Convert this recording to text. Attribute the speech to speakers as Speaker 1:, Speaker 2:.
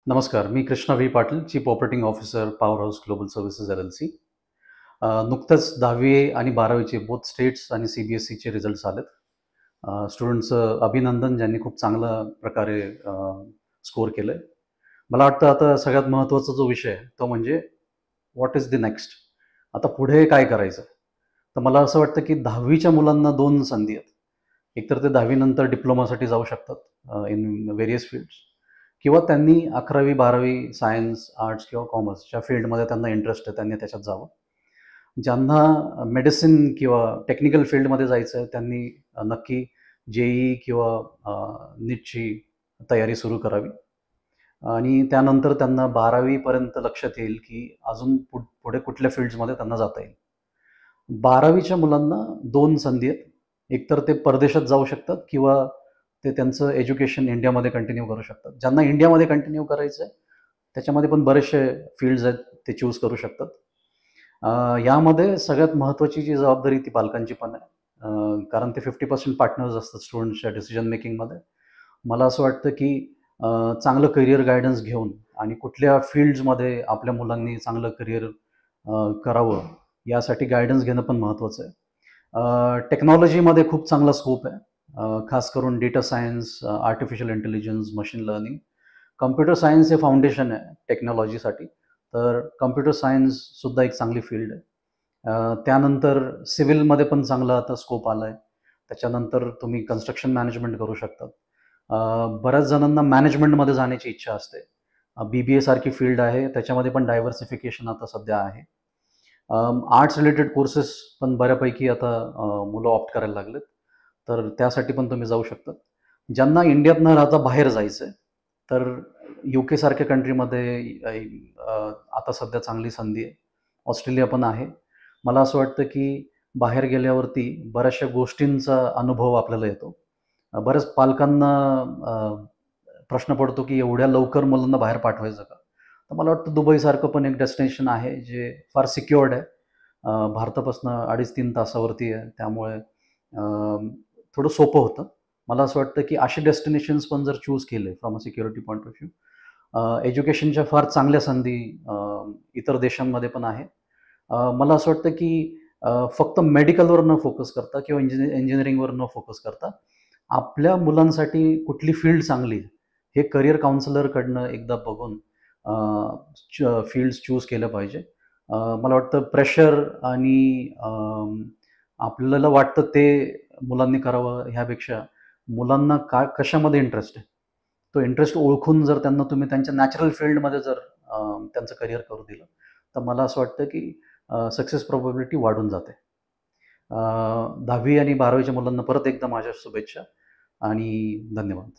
Speaker 1: नमस्कार. मी Krishna V Patil, chief operating officer, power house global services LLC. नुकतंच 10वी आणि 12वीचे बोथ स्टेट्स आणि CBSEचे रिझल्ट्स आलेत. स्टुडंट्सचं अभिनंदन, ज्यांनी खूप चांगल्या प्रकारे स्कोर केलंय. मला वाटतं आता सगळ्यात महत्त्वाचा जो विषय आहे, तो म्हणजे व्हॉट इज द नेक्स्ट? आता पुढे काय करायचं? तर मला असं वाटतं की 10वीच्या मुलांना 2 संधी आहेत. एकतर ते 10वी नंतर डिप्लोमासाठी जाऊ शकतात इन व्हेरियस फील्ड्स, किंवा त्यांनी 11वी-12वी सायन्स, आर्ट्स किंवा कॉमर्सच्या फील्डमध्ये त्यांना इंटरेस्ट आहे, त्यांनी त्याच्यात जावं. ज्यांना मेडिसिन किंवा टेक्निकल फील्डमध्ये जायचं आहे, त्यांनी नक्की JEE किंवा नीटची तयारी सुरू करावी. आणि त्यानंतर त्यांना 12वी पर्यंत लक्षात येईल की अजून पुढे कुठल्या फील्ड्समध्ये त्यांना जाता येईल. 12वीच्या मुलांना 2 संधी आहेत. एकतर ते परदेशात जाऊ शकतात किंवा ते त्यांचं एज्युकेशन इंडियामध्ये कंटिन्यू करू शकतात. ज्यांना इंडियामध्ये कंटिन्यू करायचं आहे, त्याच्यामध्ये पण बरेचसे फील्ड्स आहेत, ते चूज करू शकतात. यामध्ये सगळ्यात महत्त्वाची जी जबाबदारी ती पालकांची पण आहे. कारण ते 50% पार्टनर्स असतात स्टुडंट्सच्या डिसिजन मेकिंगमध्ये. मला असं वाटतं की चांगलं करियर गायडन्स घेऊन आणि कुठल्या फील्ड्समध्ये आपल्या मुलांनी चांगलं करियर करावं, यासाठी गायडन्स घेणं पण महत्त्वाचं आहे. टेक्नॉलॉजीमध्ये खूप चांगला स्कोप आहे. खास करून data science, artificial intelligence, machine learning. Computer science हे फाउंडेशन आहे टेक्नॉलॉजीसाठी. तर कम्प्युटर सायन्ससुद्धा एक चांगली फील्ड आहे. त्यानंतर सिव्हिलमध्ये पण चांगला आता स्कोप आला आहे. त्याच्यानंतर तुम्ही कन्स्ट्रक्शन मॅनेजमेंट करू शकतात. बऱ्याच जणांना मॅनेजमेंटमध्ये जाण्याची इच्छा असते. BBA सारखी फील्ड आहे, त्याच्यामध्ये पण डायव्हर्सिफिकेशन आता सध्या आहे. आर्ट्स रिलेटेड कोर्सेस पण बऱ्यापैकी आता मुलं ऑप्ट करायला लागलेत. तर त्यासाठी पण तुम्ही जाऊ शकता. ज्यांना इंडियात न राहता बाहेर जायचं आहे, तर UK सारख्या कंट्रीमध्ये आता सध्या चांगली संधी आहे. ऑस्ट्रेलिया पण आहे. मला असं वाटतं की बाहेर गेल्यावरती बऱ्याचशा गोष्टींचा अनुभव आपल्याला येतो. बऱ्याच पालकांना प्रश्न पडतो की एवढ्या लवकर मुलांना बाहेर पाठवायचं का? तर मला वाटतं दुबईसारखं पण एक डेस्टिनेशन आहे, जे फार सिक्युअर्ड आहे. भारतापासून 2.5-3 तासावरती आहे. त्यामुळे थोडं सोपं होतं. मला असं वाटतं की असे डेस्टिनेशन्स पण जर चूज केले from a security point of view, एज्युकेशनच्या फार चांगल्या संधी इतर देशांमध्ये पण आहे. मला असं वाटतं की फक्त मेडिकलवर न फोकस करता किंवा इंजिनिअरिंगवर न फोकस करता, आपल्या मुलांसाठी कुठली फील्ड चांगली आहे, हे करियर काउन्सिलरकडनं एकदा बघून फील्ड्स चूज केलं पाहिजे. मला वाटतं प्रेशर आणि आपल्याला वाटतं ते मुलांनी करावं ह्यापेक्षा मुलांना कशामध्ये इंटरेस्ट आहे, तो इंटरेस्ट ओळखून जर त्यांना तुम्ही त्यांच्या नॅचरल फील्डमध्ये जर त्यांचं करियर करू दिलं, तर मला असं वाटतं की सक्सेस प्रोबॅबिलिटी वाढून जाते. 10वी आणि 12वीच्या मुलांना परत एकदा माझ्या शुभेच्छा आणि धन्यवाद.